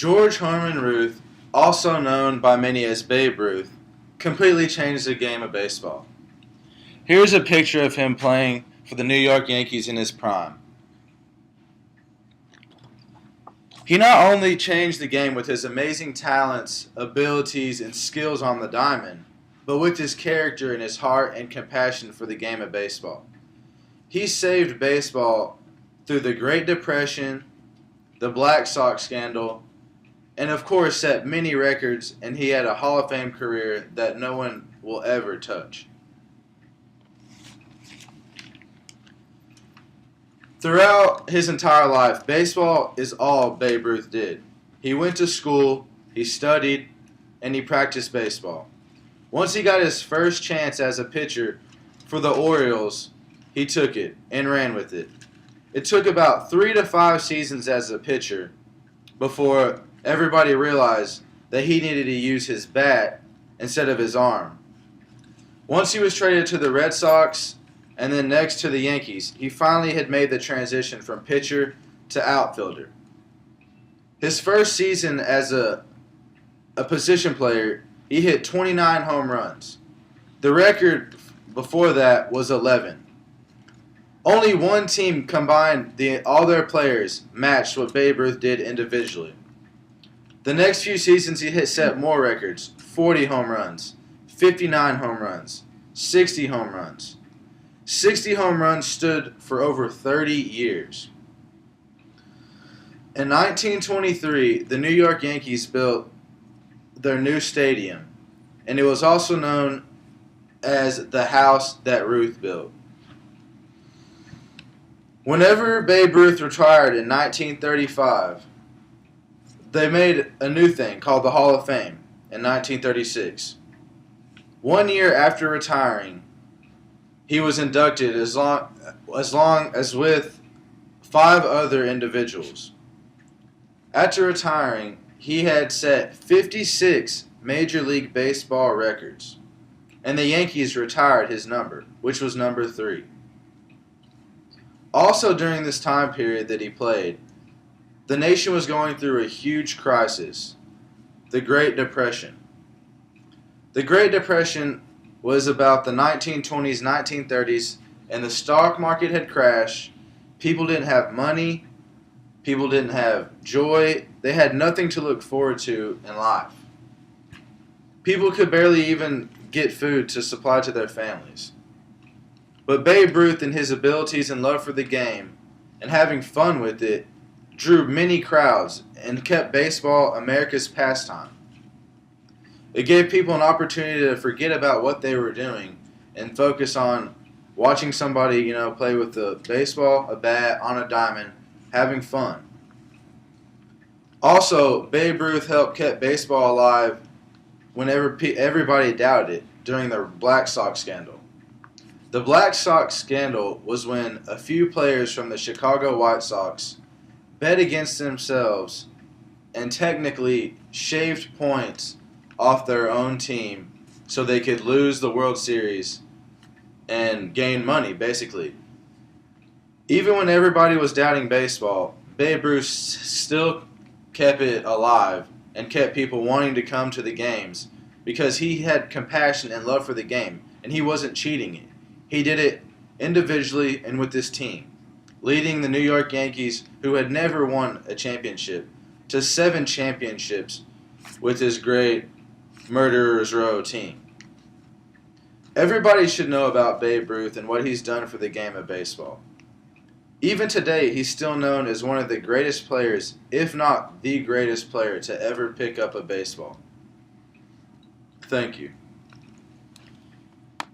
George Herman Ruth, also known by many as Babe Ruth, completely changed the game of baseball. Here's a picture of him playing for the New York Yankees in his prime. He not only changed the game with his amazing talents, abilities, and skills on the diamond, but with his character and his heart and compassion for the game of baseball. He saved baseball through the Great Depression, the Black Sox scandal, and of course set many records, and he had a Hall of Fame career that no one will ever touch. Throughout his entire life, baseball is all Babe Ruth did. He went to school, he studied, and he practiced baseball. Once he got his first chance as a pitcher for the Orioles, he took it and ran with it. It took about 3 to 5 seasons as a pitcher before everybody realized that he needed to use his bat instead of his arm. Once he was traded to the Red Sox and then next to the Yankees, he finally had made the transition from pitcher to outfielder. His first season as a position player, he hit 29 home runs. The record before that was 11. Only one team combined all their players matched what Babe Ruth did individually. The next few seasons he set more records: 40 home runs, 59 home runs, 60 home runs. 60 home runs stood for over 30 years. In 1923, the New York Yankees built their new stadium, and it was also known as the house that Ruth built. Whenever Babe Ruth retired in 1935, they made a new thing called the Hall of Fame in 1936. 1 year after retiring, he was inducted as long as with 5 other individuals. After retiring, he had set 56 Major League Baseball records, and the Yankees retired his number, which was number 3. Also during this time period that he played, the nation was going through a huge crisis, the Great Depression. The Great Depression was about the 1920s, 1930s, and the stock market had crashed. People didn't have money. People didn't have joy. They had nothing to look forward to in life. People could barely even get food to supply to their families. But Babe Ruth and his abilities and love for the game and having fun with it drew many crowds and kept baseball America's pastime. It gave people an opportunity to forget about what they were doing and focus on watching somebody, play with a baseball, a bat, on a diamond, having fun. Also, Babe Ruth helped keep baseball alive whenever everybody doubted it during the Black Sox scandal. The Black Sox scandal was when a few players from the Chicago White Sox bet against themselves and technically shaved points off their own team so they could lose the World Series and gain money, basically. Even when everybody was doubting baseball, Babe Ruth still kept it alive and kept people wanting to come to the games because he had compassion and love for the game, and he wasn't cheating it. He did it individually and with his team, leading the New York Yankees, who had never won a championship, to 7 championships with his great Murderers Row team. Everybody should know about Babe Ruth and what he's done for the game of baseball. Even today, he's still known as one of the greatest players, if not the greatest player, to ever pick up a baseball. Thank you.